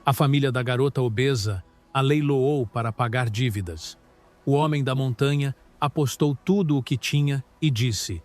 A família da garota obesa a leiloou para pagar dívidas. O homem da montanha apostou tudo o que tinha e disse: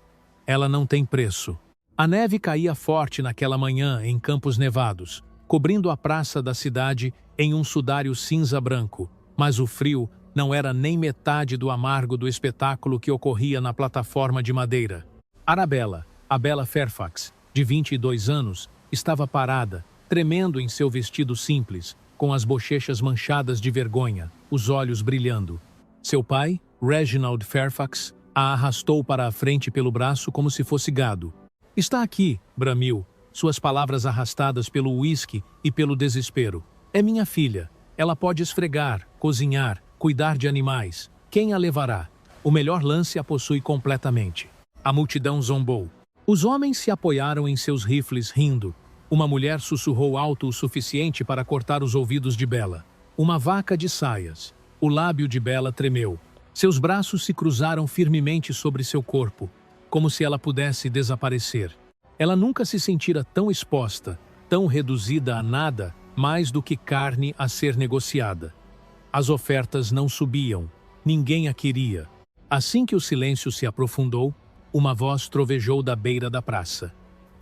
ela não tem preço. A neve caía forte naquela manhã em Campos Nevados, cobrindo a praça da cidade em um sudário cinza-branco, mas o frio não era nem metade do amargo do espetáculo que ocorria na plataforma de madeira. Arabella, a Bella Fairfax, de 22 anos, estava parada, tremendo em seu vestido simples, com as bochechas manchadas de vergonha, os olhos brilhando. Seu pai, Reginald Fairfax, a arrastou para a frente pelo braço como se fosse gado. Está aqui, bramiu, suas palavras arrastadas pelo uísque e pelo desespero. É minha filha. Ela pode esfregar, cozinhar, cuidar de animais. Quem a levará? O melhor lance a possui completamente. A multidão zombou. Os homens se apoiaram em seus rifles rindo. Uma mulher sussurrou alto o suficiente para cortar os ouvidos de Bella. Uma vaca de saias. O lábio de Bella tremeu. Seus braços se cruzaram firmemente sobre seu corpo, como se ela pudesse desaparecer. Ela nunca se sentira tão exposta, tão reduzida a nada, mais do que carne a ser negociada. As ofertas não subiam, ninguém a queria. Assim que o silêncio se aprofundou, uma voz trovejou da beira da praça.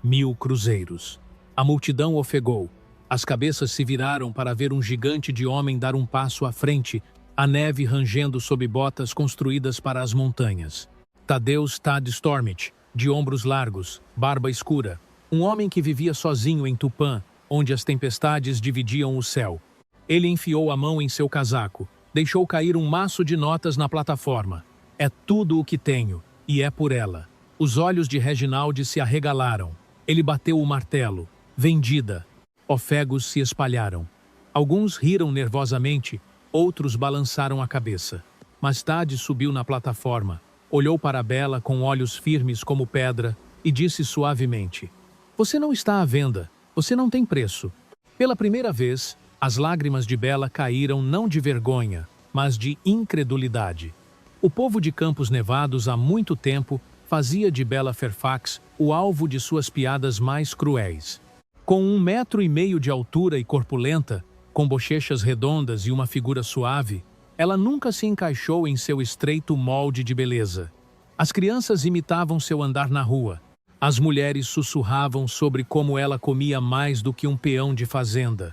1000 cruzeiros. A multidão ofegou. As cabeças se viraram para ver um gigante de homem dar um passo à frente, a neve rangendo sob botas construídas para as montanhas. Thaddeus Tad Stormich, de ombros largos, barba escura, um homem que vivia sozinho em Tupã, onde as tempestades dividiam o céu. Ele enfiou a mão em seu casaco, deixou cair um maço de notas na plataforma. É tudo o que tenho, e é por ela. Os olhos de Reginald se arregalaram. Ele bateu o martelo. Vendida. Ofegos se espalharam. Alguns riram nervosamente, outros balançaram a cabeça. Mas Tad subiu na plataforma, olhou para Bella com olhos firmes como pedra e disse suavemente: você não está à venda, você não tem preço. Pela primeira vez, as lágrimas de Bella caíram não de vergonha, mas de incredulidade. O povo de Campos Nevados há muito tempo fazia de Bella Fairfax o alvo de suas piadas mais cruéis. Com 1,5 metros de altura e corpulenta, com bochechas redondas e uma figura suave, ela nunca se encaixou em seu estreito molde de beleza. As crianças imitavam seu andar na rua. As mulheres sussurravam sobre como ela comia mais do que um peão de fazenda.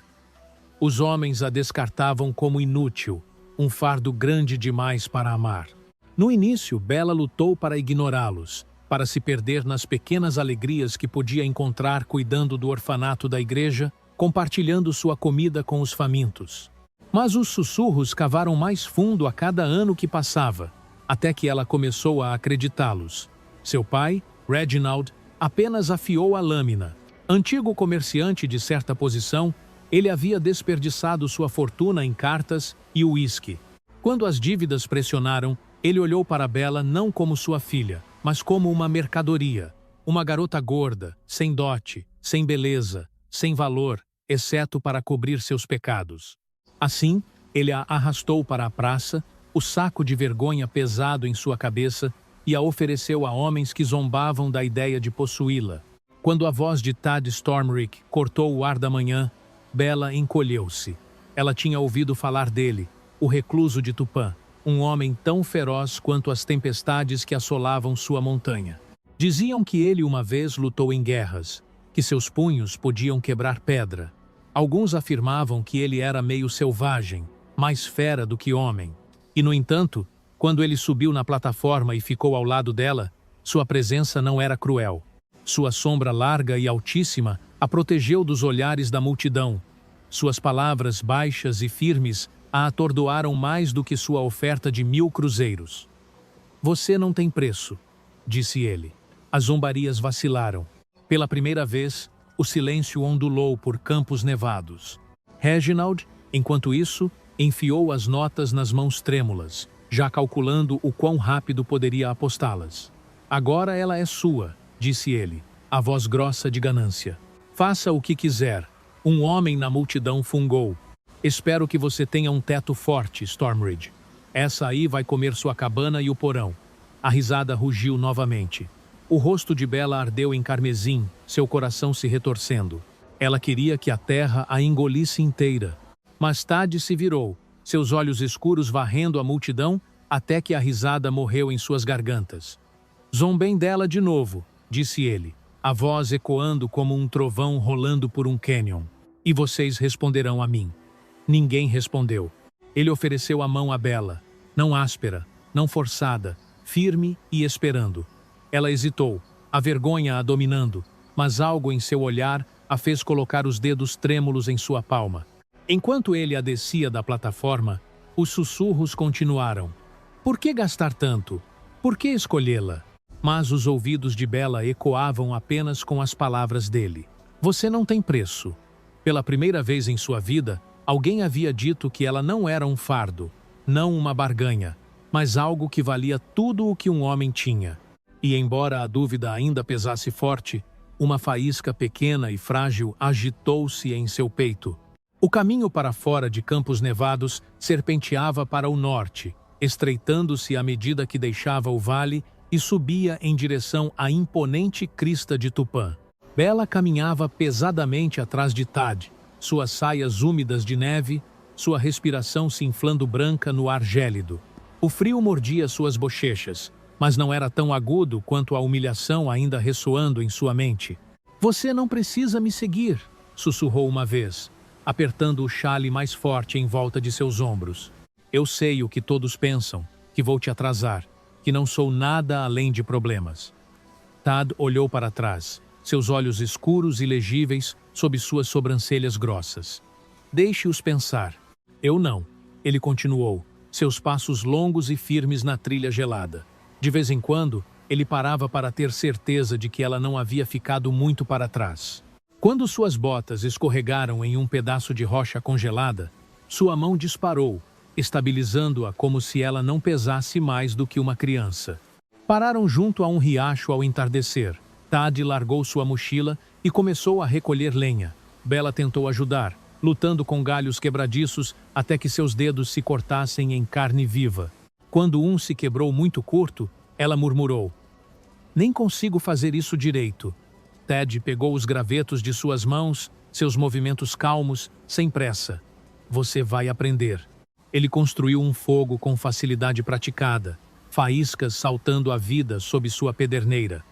Os homens a descartavam como inútil, um fardo grande demais para amar. No início, Bella lutou para ignorá-los, para se perder nas pequenas alegrias que podia encontrar cuidando do orfanato da igreja, compartilhando sua comida com os famintos. Mas os sussurros cavaram mais fundo a cada ano que passava, até que ela começou a acreditá-los. Seu pai, Reginald, apenas afiou a lâmina. Antigo comerciante de certa posição, ele havia desperdiçado sua fortuna em cartas e uísque. Quando as dívidas pressionaram, ele olhou para Bella não como sua filha, mas como uma mercadoria. Uma garota gorda, sem dote, sem beleza, sem valor, exceto para cobrir seus pecados. Assim, ele a arrastou para a praça, o saco de vergonha pesado em sua cabeça, e a ofereceu a homens que zombavam da ideia de possuí-la. Quando a voz de Tad Stormrich cortou o ar da manhã, Bella encolheu-se. Ela tinha ouvido falar dele, o recluso de Tupã, um homem tão feroz quanto as tempestades que assolavam sua montanha. Diziam que ele uma vez lutou em guerras, que seus punhos podiam quebrar pedra. Alguns afirmavam que ele era meio selvagem, mais fera do que homem. E, no entanto, quando ele subiu na plataforma e ficou ao lado dela, sua presença não era cruel. Sua sombra larga e altíssima a protegeu dos olhares da multidão. Suas palavras baixas e firmes a atordoaram mais do que sua oferta de 1000 cruzeiros. Você não tem preço, disse ele. As zombarias vacilaram. Pela primeira vez, o silêncio ondulou por Campos Nevados. Reginald, enquanto isso, enfiou as notas nas mãos trêmulas, já calculando o quão rápido poderia apostá-las. Agora ela é sua, disse ele, a voz grossa de ganância. Faça o que quiser. Um homem na multidão fungou. Espero que você tenha um teto forte, Stormridge. Essa aí vai comer sua cabana e o porão. A risada rugiu novamente. O rosto de Bella ardeu em carmesim, seu coração se retorcendo. Ela queria que a terra a engolisse inteira. Mas Tad se virou, seus olhos escuros varrendo a multidão até que a risada morreu em suas gargantas. Zombem dela de novo, disse ele, a voz ecoando como um trovão rolando por um cânion. E vocês responderão a mim. Ninguém respondeu. Ele ofereceu a mão a Bella, não áspera, não forçada, firme e esperando. Ela hesitou, a vergonha a dominando, mas algo em seu olhar a fez colocar os dedos trêmulos em sua palma. Enquanto ele a descia da plataforma, os sussurros continuaram. Por que gastar tanto? Por que escolhê-la? Mas os ouvidos de Bella ecoavam apenas com as palavras dele. Você não tem preço. Pela primeira vez em sua vida, alguém havia dito que ela não era um fardo, não uma barganha, mas algo que valia tudo o que um homem tinha. E embora a dúvida ainda pesasse forte, uma faísca pequena e frágil agitou-se em seu peito. O caminho para fora de Campos Nevados serpenteava para o norte, estreitando-se à medida que deixava o vale e subia em direção à imponente crista de Tupã. Bella caminhava pesadamente atrás de Tad, suas saias úmidas de neve, sua respiração se inflando branca no ar gélido. O frio mordia suas bochechas, mas não era tão agudo quanto a humilhação ainda ressoando em sua mente. Você não precisa me seguir, sussurrou uma vez, apertando o xale mais forte em volta de seus ombros. Eu sei o que todos pensam, que vou te atrasar, que não sou nada além de problemas. Tad olhou para trás, seus olhos escuros e legíveis sob suas sobrancelhas grossas. Deixe-os pensar. Eu não, ele continuou, seus passos longos e firmes na trilha gelada. De vez em quando, ele parava para ter certeza de que ela não havia ficado muito para trás. Quando suas botas escorregaram em um pedaço de rocha congelada, sua mão disparou, estabilizando-a como se ela não pesasse mais do que uma criança. Pararam junto a um riacho ao entardecer. Tad largou sua mochila e começou a recolher lenha. Bella tentou ajudar, lutando com galhos quebradiços até que seus dedos se cortassem em carne viva. Quando um se quebrou muito curto, ela murmurou. Nem consigo fazer isso direito. Tad pegou os gravetos de suas mãos, seus movimentos calmos, sem pressa. Você vai aprender. Ele construiu um fogo com facilidade praticada, faíscas saltando a vida sob sua pederneira.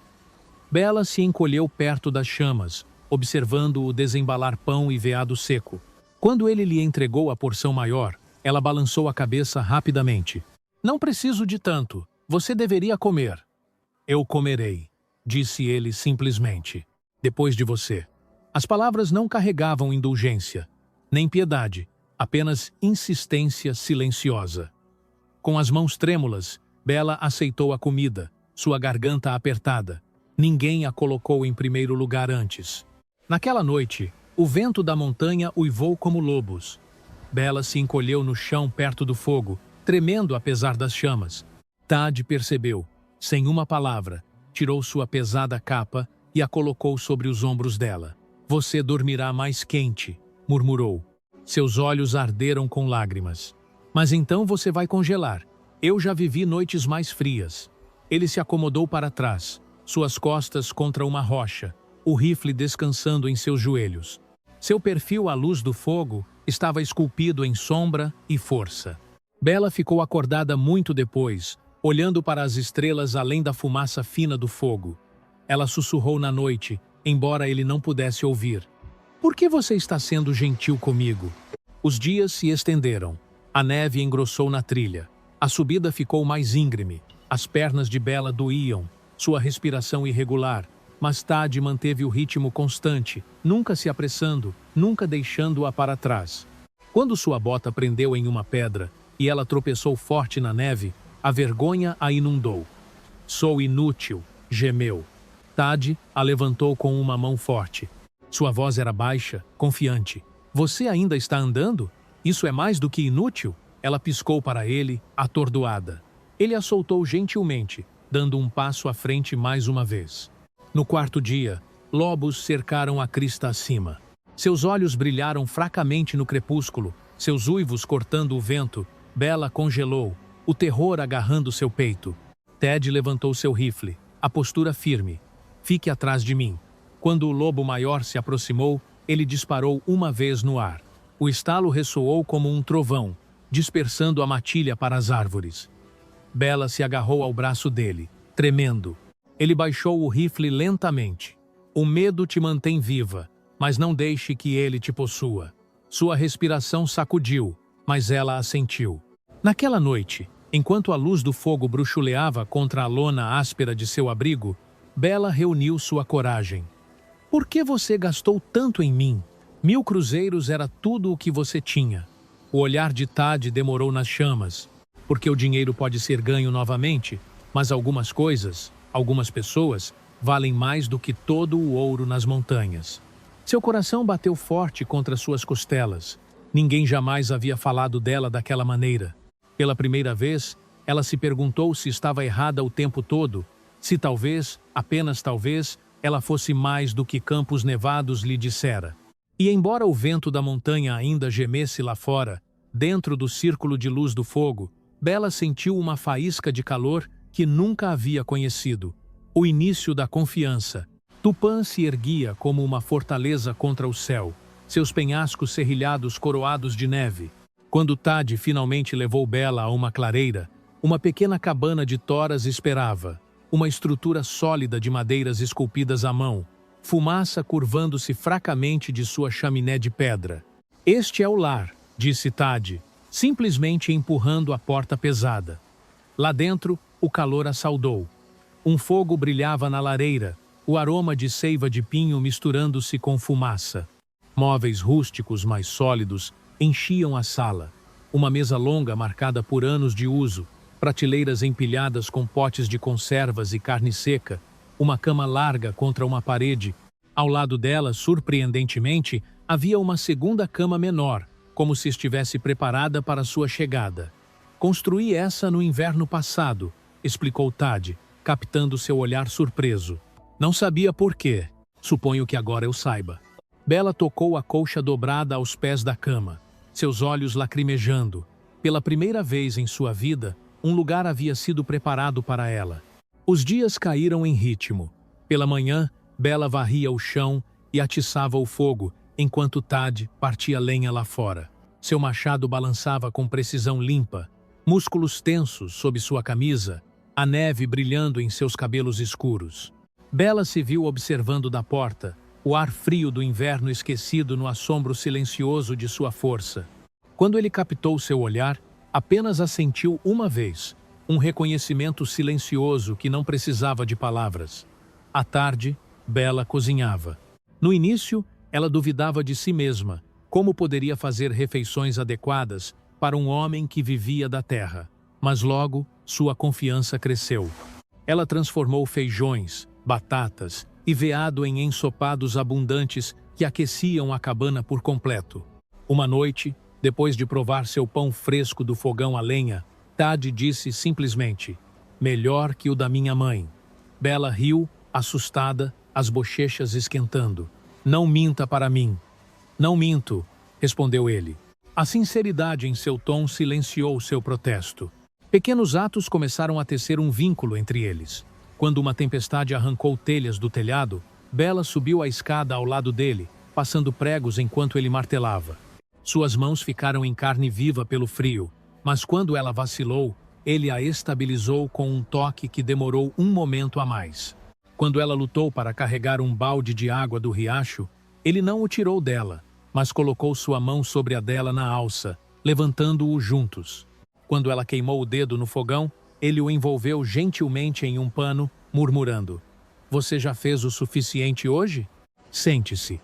Bella se encolheu perto das chamas, observando-o desembalar pão e veado seco. Quando ele lhe entregou a porção maior, ela balançou a cabeça rapidamente. Não preciso de tanto. Você deveria comer. Eu comerei, disse ele simplesmente. Depois de você. As palavras não carregavam indulgência, nem piedade, apenas insistência silenciosa. Com as mãos trêmulas, Bella aceitou a comida, sua garganta apertada. Ninguém a colocou em primeiro lugar antes. Naquela noite, o vento da montanha uivou como lobos. Bella se encolheu no chão perto do fogo, tremendo apesar das chamas. Tad percebeu, sem uma palavra, tirou sua pesada capa e a colocou sobre os ombros dela. Você dormirá mais quente, murmurou. Seus olhos arderam com lágrimas. Mas então você vai congelar. Eu já vivi noites mais frias. Ele se acomodou para trás, suas costas contra uma rocha, o rifle descansando em seus joelhos. Seu perfil à luz do fogo estava esculpido em sombra e força. Bella ficou acordada muito depois, olhando para as estrelas além da fumaça fina do fogo. Ela sussurrou na noite, embora ele não pudesse ouvir. Por que você está sendo gentil comigo? Os dias se estenderam. A neve engrossou na trilha. A subida ficou mais íngreme. As pernas de Bella doíam, sua respiração irregular, mas Tad manteve o ritmo constante, nunca se apressando, nunca deixando-a para trás. Quando sua bota prendeu em uma pedra e ela tropeçou forte na neve, a vergonha a inundou. Sou inútil, gemeu. Tad a levantou com uma mão forte. Sua voz era baixa, confiante. Você ainda está andando? Isso é mais do que inútil? Ela piscou para ele, atordoada. Ele a soltou gentilmente, dando um passo à frente mais uma vez. No quarto dia, lobos cercaram a crista acima. Seus olhos brilharam fracamente no crepúsculo, seus uivos cortando o vento. Bella congelou, o terror agarrando seu peito. Tad levantou seu rifle, a postura firme. Fique atrás de mim. Quando o lobo maior se aproximou, ele disparou uma vez no ar. O estalo ressoou como um trovão, dispersando a matilha para as árvores. Bella se agarrou ao braço dele, tremendo. Ele baixou o rifle lentamente. O medo te mantém viva, mas não deixe que ele te possua. Sua respiração sacudiu, mas ela assentiu. Naquela noite, enquanto a luz do fogo bruxuleava contra a lona áspera de seu abrigo, Bella reuniu sua coragem. Por que você gastou tanto em mim? 1000 cruzeiros era tudo o que você tinha. O olhar de Tad demorou nas chamas, porque o dinheiro pode ser ganho novamente, mas algumas coisas, algumas pessoas, valem mais do que todo o ouro nas montanhas. Seu coração bateu forte contra suas costelas. Ninguém jamais havia falado dela daquela maneira. Pela primeira vez, ela se perguntou se estava errada o tempo todo, se talvez, apenas talvez, ela fosse mais do que Campos Nevados lhe dissera. E embora o vento da montanha ainda gemesse lá fora, dentro do círculo de luz do fogo, Bella sentiu uma faísca de calor que nunca havia conhecido. O início da confiança. Tupã se erguia como uma fortaleza contra o céu, seus penhascos serrilhados coroados de neve. Quando Tad finalmente levou Bella a uma clareira, uma pequena cabana de toras esperava, uma estrutura sólida de madeiras esculpidas à mão, fumaça curvando-se fracamente de sua chaminé de pedra. Este é o lar, disse Tad, simplesmente empurrando a porta pesada. Lá dentro, o calor a saudou. Um fogo brilhava na lareira, o aroma de seiva de pinho misturando-se com fumaça. Móveis rústicos mais sólidos enchiam a sala. Uma mesa longa marcada por anos de uso, prateleiras empilhadas com potes de conservas e carne seca, uma cama larga contra uma parede. Ao lado dela, surpreendentemente, havia uma segunda cama menor, como se estivesse preparada para sua chegada. Construí essa no inverno passado, explicou Tad, captando seu olhar surpreso. Não sabia por quê. Suponho que agora eu saiba. Bella tocou a colcha dobrada aos pés da cama, seus olhos lacrimejando. Pela primeira vez em sua vida, um lugar havia sido preparado para ela. Os dias caíram em ritmo. Pela manhã, Bella varria o chão e atiçava o fogo, enquanto Tad partia lenha lá fora. Seu machado balançava com precisão limpa, músculos tensos sob sua camisa, a neve brilhando em seus cabelos escuros. Bella se viu observando da porta, o ar frio do inverno esquecido no assombro silencioso de sua força. Quando ele captou seu olhar, apenas a sentiu uma vez, um reconhecimento silencioso que não precisava de palavras. À tarde, Bella cozinhava. No início, ela duvidava de si mesma, como poderia fazer refeições adequadas para um homem que vivia da terra. Mas logo, sua confiança cresceu. Ela transformou feijões, batatas e veado em ensopados abundantes que aqueciam a cabana por completo. Uma noite, depois de provar seu pão fresco do fogão a lenha, Tad disse simplesmente, melhor que o da minha mãe. Bella riu, assustada, as bochechas esquentando. Não minta para mim. Não minto, respondeu ele. A sinceridade em seu tom silenciou seu protesto. Pequenos atos começaram a tecer um vínculo entre eles. Quando uma tempestade arrancou telhas do telhado, Bella subiu a escada ao lado dele, passando pregos enquanto ele martelava. Suas mãos ficaram em carne viva pelo frio, mas quando ela vacilou, ele a estabilizou com um toque que demorou um momento a mais. Quando ela lutou para carregar um balde de água do riacho, ele não o tirou dela, mas colocou sua mão sobre a dela na alça, levantando-o juntos. Quando ela queimou o dedo no fogão, ele o envolveu gentilmente em um pano, murmurando, você já fez o suficiente hoje? Sente-se.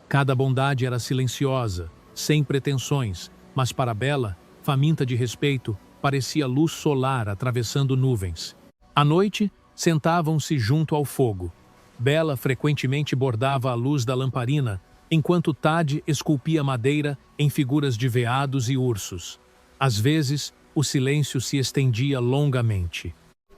Cada bondade era silenciosa, sem pretensões, mas para Bella, faminta de respeito, parecia luz solar atravessando nuvens. À noite, sentavam-se junto ao fogo. Bella frequentemente bordava a luz da lamparina, enquanto Tad esculpia madeira em figuras de veados e ursos. Às vezes, o silêncio se estendia longamente.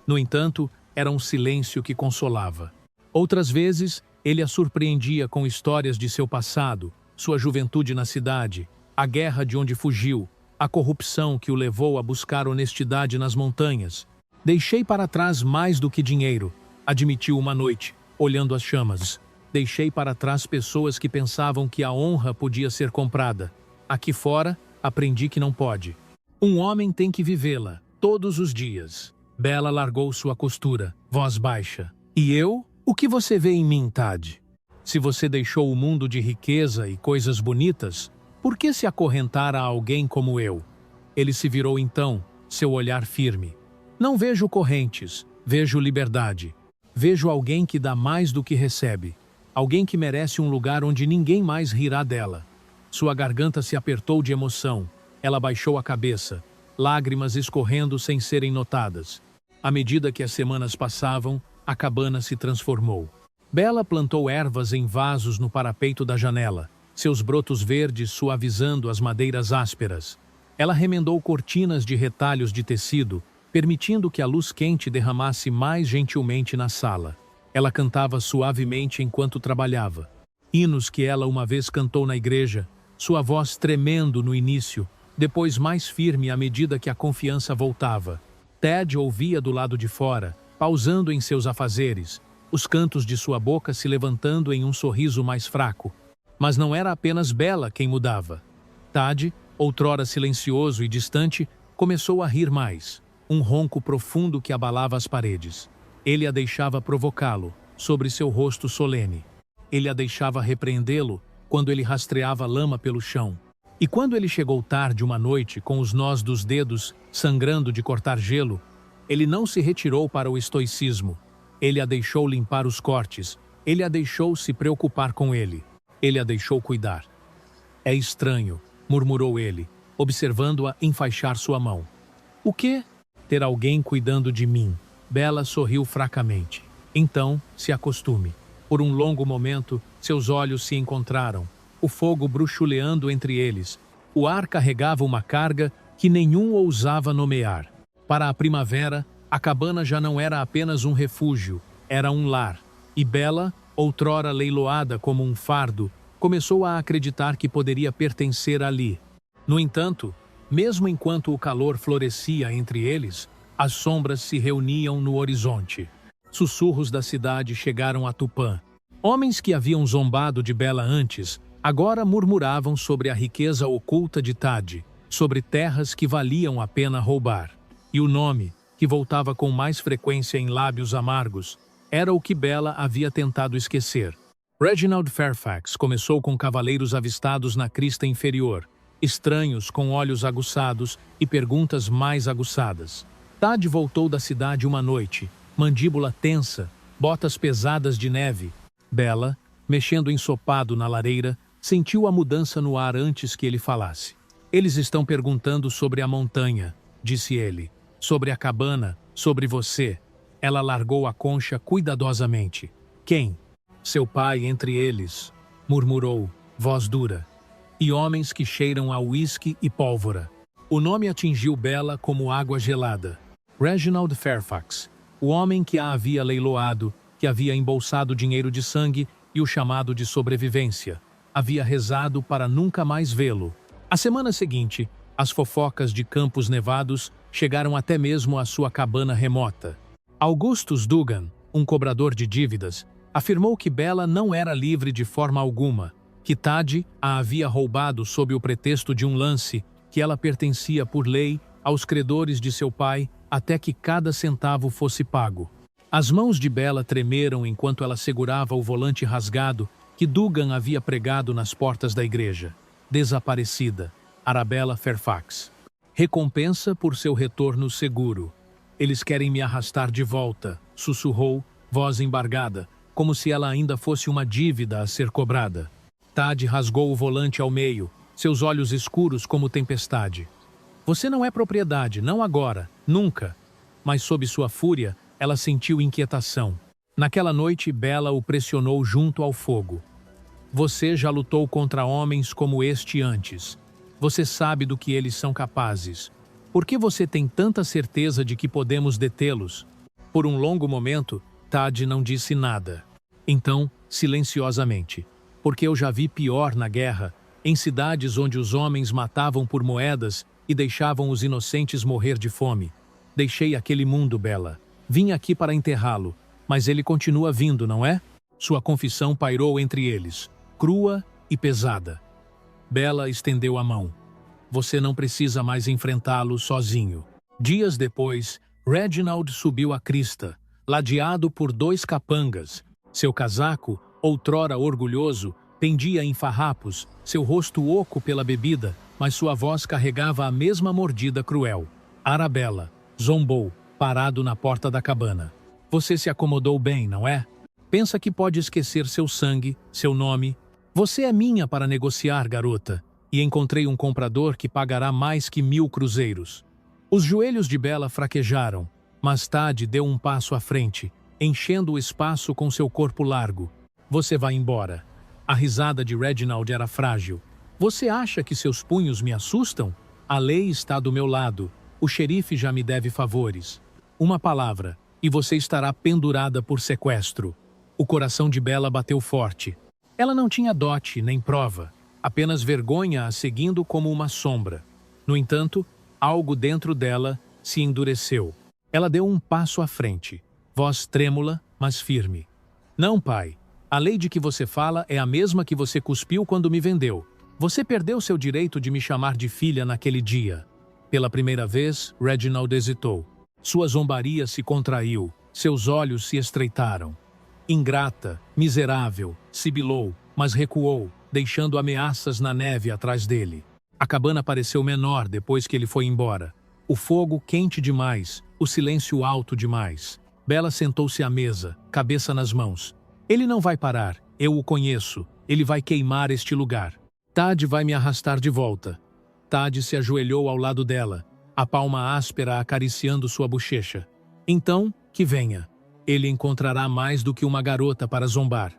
No entanto, era um silêncio que consolava. Outras vezes, ele a surpreendia com histórias de seu passado, sua juventude na cidade, a guerra de onde fugiu, a corrupção que o levou a buscar honestidade nas montanhas. Deixei para trás mais do que dinheiro, admitiu uma noite, olhando as chamas. Deixei para trás pessoas que pensavam que a honra podia ser comprada. Aqui fora, aprendi que não pode. Um homem tem que vivê-la, todos os dias. Bella largou sua costura, voz baixa. E eu? O que você vê em mim, Tad? Se você deixou o mundo de riqueza e coisas bonitas, por que se acorrentar a alguém como eu? Ele se virou então, seu olhar firme. Não vejo correntes, vejo liberdade. Vejo alguém que dá mais do que recebe. Alguém que merece um lugar onde ninguém mais rirá dela. Sua garganta se apertou de emoção. Ela baixou a cabeça, lágrimas escorrendo sem serem notadas. À medida que as semanas passavam, a cabana se transformou. Bella plantou ervas em vasos no parapeito da janela, seus brotos verdes suavizando as madeiras ásperas. Ela remendou cortinas de retalhos de tecido, permitindo que a luz quente derramasse mais gentilmente na sala. Ela cantava suavemente enquanto trabalhava. Hinos que ela uma vez cantou na igreja, sua voz tremendo no início, depois mais firme à medida que a confiança voltava. Ted ouvia do lado de fora, pausando em seus afazeres, os cantos de sua boca se levantando em um sorriso mais fraco. Mas não era apenas Bella quem mudava. Tad, outrora silencioso e distante, começou a rir mais, um ronco profundo que abalava as paredes. Ele a deixava provocá-lo, sobre seu rosto solene. Ele a deixava repreendê-lo quando ele rastreava lama pelo chão. E quando ele chegou tarde uma noite, com os nós dos dedos sangrando de cortar gelo, ele não se retirou para o estoicismo. Ele a deixou limpar os cortes. Ele a deixou se preocupar com ele. Ele a deixou cuidar. É estranho, murmurou ele, observando-a enfaixar sua mão. O quê? Ter alguém cuidando de mim. Bella sorriu fracamente. Então, se acostume. Por um longo momento, seus olhos se encontraram, o fogo bruxuleando entre eles. O ar carregava uma carga que nenhum ousava nomear. Para a primavera, a cabana já não era apenas um refúgio, era um lar. E Bella, outrora leiloada como um fardo, começou a acreditar que poderia pertencer ali. No entanto, mesmo enquanto o calor florescia entre eles, as sombras se reuniam no horizonte. Sussurros da cidade chegaram a Tupã. Homens que haviam zombado de Bella antes, agora murmuravam sobre a riqueza oculta de Tad, sobre terras que valiam a pena roubar. E o nome, que voltava com mais frequência em lábios amargos, era o que Bella havia tentado esquecer. Reginald Fairfax começou com cavaleiros avistados na crista inferior, estranhos com olhos aguçados e perguntas mais aguçadas. Tad voltou da cidade uma noite, mandíbula tensa, botas pesadas de neve. Bella, mexendo ensopado na lareira, sentiu a mudança no ar antes que ele falasse. Eles estão perguntando sobre a montanha, disse ele. Sobre a cabana, sobre você. Ela largou a concha cuidadosamente. Quem? Seu pai entre eles, murmurou, voz dura. E homens que cheiram a uísque e pólvora. O nome atingiu Bella como água gelada. Reginald Fairfax, o homem que a havia leiloado, que havia embolsado dinheiro de sangue e o chamado de sobrevivência. Havia rezado para nunca mais vê-lo. A semana seguinte, as fofocas de Campos Nevados chegaram até mesmo à sua cabana remota. Augustus Dugan, um cobrador de dívidas, afirmou que Bella não era livre de forma alguma, que Tad a havia roubado sob o pretexto de um lance, que ela pertencia por lei aos credores de seu pai até que cada centavo fosse pago. As mãos de Bella tremeram enquanto ela segurava o volante rasgado que Dugan havia pregado nas portas da igreja. Desaparecida, Arabella Fairfax. Recompensa por seu retorno seguro. Eles querem me arrastar de volta, sussurrou, voz embargada, como se ela ainda fosse uma dívida a ser cobrada. Tad rasgou o volante ao meio, seus olhos escuros como tempestade. Você não é propriedade, não agora, nunca. Mas sob sua fúria, ela sentiu inquietação. Naquela noite, Bella o pressionou junto ao fogo. Você já lutou contra homens como este antes. Você sabe do que eles são capazes. Por que você tem tanta certeza de que podemos detê-los? Por um longo momento, Tad não disse nada. Então, silenciosamente, porque eu já vi pior na guerra, em cidades onde os homens matavam por moedas e deixavam os inocentes morrer de fome. Deixei aquele mundo, Bella. Vim aqui para enterrá-lo, mas ele continua vindo, não é? Sua confissão pairou entre eles, crua e pesada. Bella estendeu a mão. Você não precisa mais enfrentá-lo sozinho. Dias depois, Reginald subiu a crista, ladeado por 2 capangas. Seu casaco, outrora orgulhoso, pendia em farrapos, seu rosto oco pela bebida, mas sua voz carregava a mesma mordida cruel. Arabella zombou, parado na porta da cabana. Você se acomodou bem, não é? Pensa que pode esquecer seu sangue, seu nome. Você é minha para negociar, garota, e encontrei um comprador que pagará mais que 1000 cruzeiros. Os joelhos de Bella fraquejaram, mas Tad deu um passo à frente, enchendo o espaço com seu corpo largo. Você vai embora. A risada de Reginald era frágil. Você acha que seus punhos me assustam? A lei está do meu lado. O xerife já me deve favores. Uma palavra, e você estará pendurada por sequestro. O coração de Bella bateu forte. Ela não tinha dote nem prova, apenas vergonha a seguindo como uma sombra. No entanto, algo dentro dela se endureceu. Ela deu um passo à frente, voz trêmula, mas firme. Não, pai. A lei de que você fala é a mesma que você cuspiu quando me vendeu. Você perdeu seu direito de me chamar de filha naquele dia. Pela primeira vez, Reginald hesitou. Sua zombaria se contraiu, seus olhos se estreitaram. Ingrata, miserável, sibilou, mas recuou, deixando ameaças na neve atrás dele. A cabana pareceu menor depois que ele foi embora. O fogo quente demais, o silêncio alto demais. Bella sentou-se à mesa, cabeça nas mãos. Ele não vai parar, eu o conheço. Ele vai queimar este lugar. Tad vai me arrastar de volta. Tad se ajoelhou ao lado dela, a palma áspera acariciando sua bochecha. Então, que venha. Ele encontrará mais do que uma garota para zombar.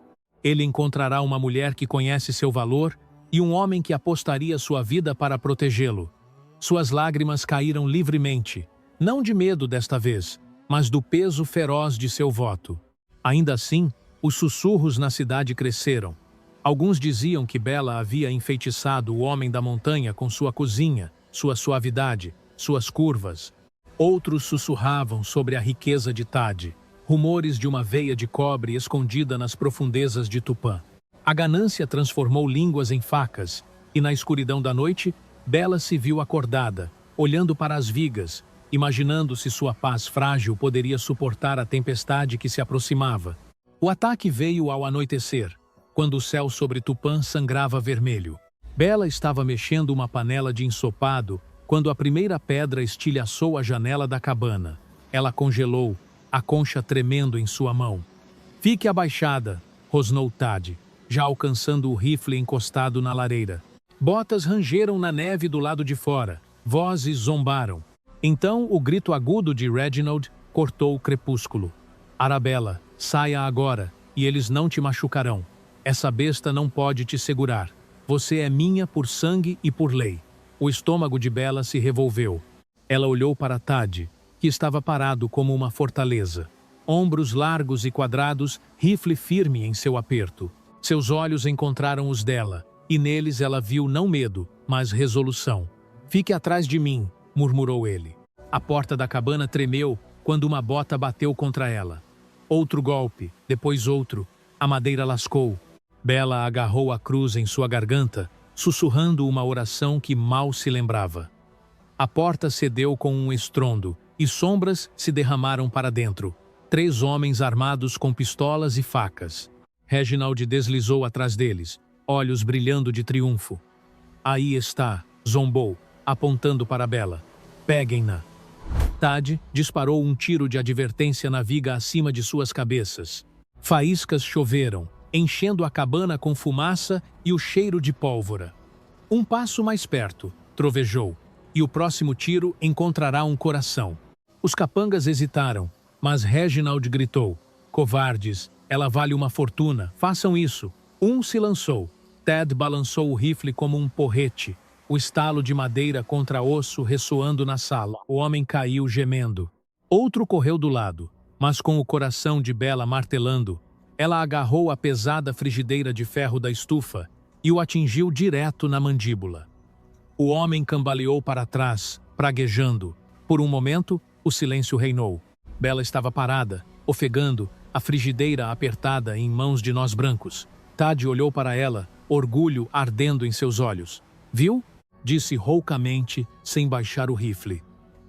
Ele encontrará uma mulher que conhece seu valor e um homem que apostaria sua vida para protegê-lo. Suas lágrimas caíram livremente, não de medo desta vez, mas do peso feroz de seu voto. Ainda assim, os sussurros na cidade cresceram. Alguns diziam que Bella havia enfeitiçado o homem da montanha com sua cozinha, sua suavidade, suas curvas. Outros sussurravam sobre a riqueza de Tad, rumores de uma veia de cobre escondida nas profundezas de Tupã. A ganância transformou línguas em facas, e na escuridão da noite, Bella se viu acordada, olhando para as vigas, imaginando se sua paz frágil poderia suportar a tempestade que se aproximava. O ataque veio ao anoitecer, quando o céu sobre Tupã sangrava vermelho. Bella estava mexendo uma panela de ensopado quando a primeira pedra estilhaçou a janela da cabana. Ela congelou, a concha tremendo em sua mão. Fique abaixada, rosnou Tad, já alcançando o rifle encostado na lareira. Botas rangeram na neve do lado de fora, vozes zombaram. Então o grito agudo de Reginald cortou o crepúsculo. Arabella, saia agora, e eles não te machucarão. Essa besta não pode te segurar. Você é minha por sangue e por lei. O estômago de Bella se revolveu. Ela olhou para Tad, que estava parado como uma fortaleza. Ombros largos e quadrados, rifle firme em seu aperto. Seus olhos encontraram os dela, e neles ela viu não medo, mas resolução. Fique atrás de mim, murmurou ele. A porta da cabana tremeu quando uma bota bateu contra ela. Outro golpe, depois outro. A madeira lascou. Bella agarrou a cruz em sua garganta, sussurrando uma oração que mal se lembrava. A porta cedeu com um estrondo, e sombras se derramaram para dentro. 3 homens armados com pistolas e facas. Reginald deslizou atrás deles, olhos brilhando de triunfo. Aí está, zombou, apontando para Bella. Peguem-na. Tad disparou um tiro de advertência na viga acima de suas cabeças. Faíscas choveram, enchendo a cabana com fumaça e o cheiro de pólvora. Um passo mais perto, trovejou, e o próximo tiro encontrará um coração. Os capangas hesitaram, mas Reginald gritou. Covardes, ela vale uma fortuna, façam isso. Um se lançou. Ted balançou o rifle como um porrete, o estalo de madeira contra osso ressoando na sala. O homem caiu gemendo. Outro correu do lado, mas com o coração de Bella martelando, ela agarrou a pesada frigideira de ferro da estufa e o atingiu direto na mandíbula. O homem cambaleou para trás, praguejando. Por um momento, o silêncio reinou. Bella estava parada, ofegando, a frigideira apertada em mãos de nós brancos. Tad olhou para ela, orgulho ardendo em seus olhos. Viu? Disse roucamente, sem baixar o rifle.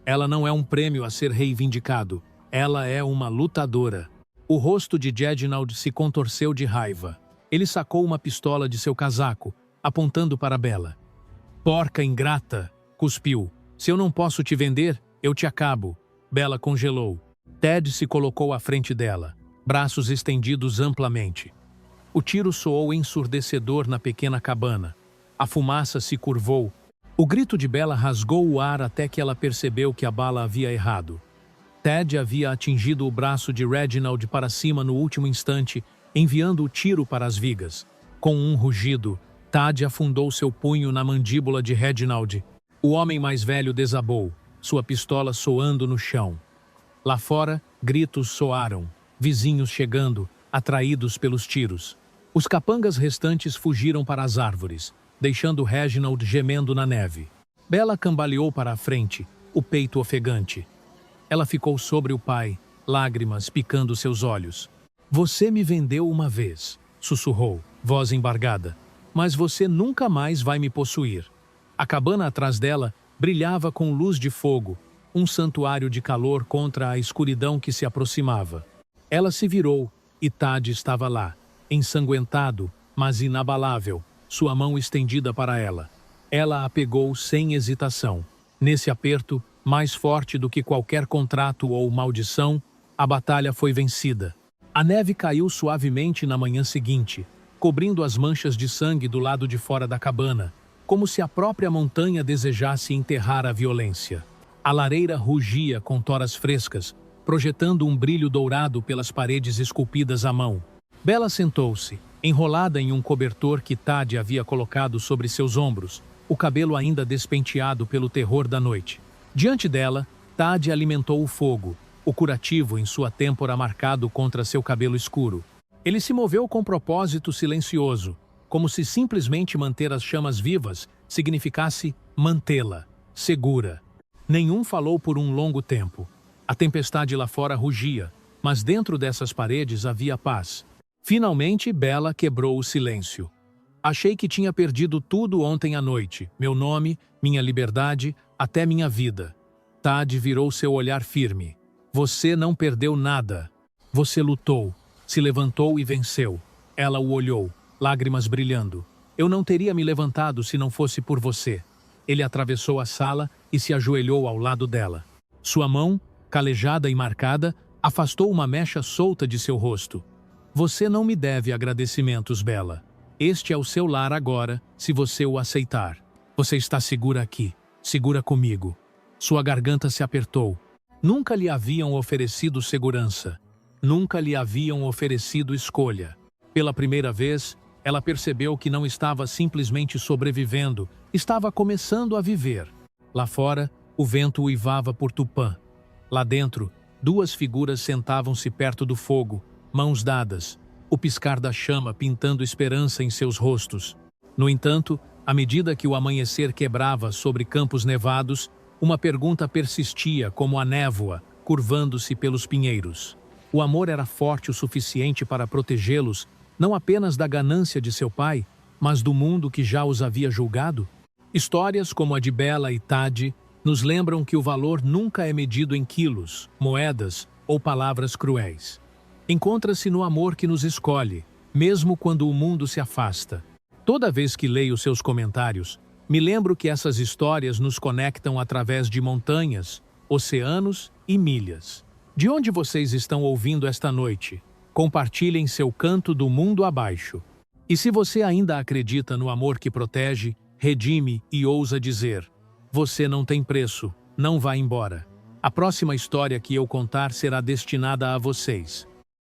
Ela não é um prêmio a ser reivindicado. Ela é uma lutadora. O rosto de Reginald se contorceu de raiva. Ele sacou uma pistola de seu casaco, apontando para Bella. Porca ingrata! Cuspiu. Se eu não posso te vender, eu te acabo. Bella congelou. Ted se colocou à frente dela, braços estendidos amplamente. O tiro soou ensurdecedor na pequena cabana. A fumaça se curvou. O grito de Bella rasgou o ar até que ela percebeu que a bala havia errado. Ted havia atingido o braço de Reginald para cima no último instante, enviando o tiro para as vigas. Com um rugido, Tad afundou seu punho na mandíbula de Reginald. O homem mais velho desabou, sua pistola soando no chão. Lá fora, gritos soaram, vizinhos chegando, atraídos pelos tiros. Os capangas restantes fugiram para as árvores, deixando Reginald gemendo na neve. Bella cambaleou para a frente, o peito ofegante. Ela ficou sobre o pai, lágrimas picando seus olhos. Você me vendeu uma vez, sussurrou, voz embargada. Mas você nunca mais vai me possuir. A cabana atrás dela brilhava com luz de fogo, um santuário de calor contra a escuridão que se aproximava. Ela se virou e Tad estava lá, ensanguentado, mas inabalável, sua mão estendida para ela. Ela a pegou sem hesitação. Nesse aperto, mais forte do que qualquer contrato ou maldição, a batalha foi vencida. A neve caiu suavemente na manhã seguinte, cobrindo as manchas de sangue do lado de fora da cabana, como se a própria montanha desejasse enterrar a violência. A lareira rugia com toras frescas, projetando um brilho dourado pelas paredes esculpidas à mão. Bella sentou-se, enrolada em um cobertor que Tad havia colocado sobre seus ombros, o cabelo ainda despenteado pelo terror da noite. Diante dela, Tad alimentou o fogo, o curativo em sua têmpora marcado contra seu cabelo escuro. Ele se moveu com propósito silencioso, como se simplesmente manter as chamas vivas significasse mantê-la, segura. Nenhum falou por um longo tempo. A tempestade lá fora rugia, mas dentro dessas paredes havia paz. Finalmente, Bella quebrou o silêncio. Achei que tinha perdido tudo ontem à noite, meu nome, minha liberdade, até minha vida. Tad virou seu olhar firme. Você não perdeu nada. Você lutou, se levantou e venceu. Ela o olhou, lágrimas brilhando. Eu não teria me levantado se não fosse por você. Ele atravessou a sala e se ajoelhou ao lado dela. Sua mão, calejada e marcada, afastou uma mecha solta de seu rosto. Você não me deve agradecimentos, Bella. Este é o seu lar agora, se você o aceitar. Você está segura aqui, segura comigo. Sua garganta se apertou. Nunca lhe haviam oferecido segurança. Nunca lhe haviam oferecido escolha. Pela primeira vez, ela percebeu que não estava simplesmente sobrevivendo, estava começando a viver. Lá fora, o vento uivava por Tupã. Lá dentro, duas figuras sentavam-se perto do fogo, mãos dadas, o piscar da chama pintando esperança em seus rostos. No entanto, à medida que o amanhecer quebrava sobre campos nevados, uma pergunta persistia como a névoa, curvando-se pelos pinheiros. O amor era forte o suficiente para protegê-los, não apenas da ganância de seu pai, mas do mundo que já os havia julgado? Histórias como a de Bella e Tad nos lembram que o valor nunca é medido em quilos, moedas ou palavras cruéis. Encontra-se no amor que nos escolhe, mesmo quando o mundo se afasta. Toda vez que leio seus comentários, me lembro que essas histórias nos conectam através de montanhas, oceanos e milhas. De onde vocês estão ouvindo esta noite? Compartilhem seu canto do mundo abaixo. E se você ainda acredita no amor que protege, redime e ousa dizer: você não tem preço, não vá embora. A próxima história que eu contar será destinada a vocês.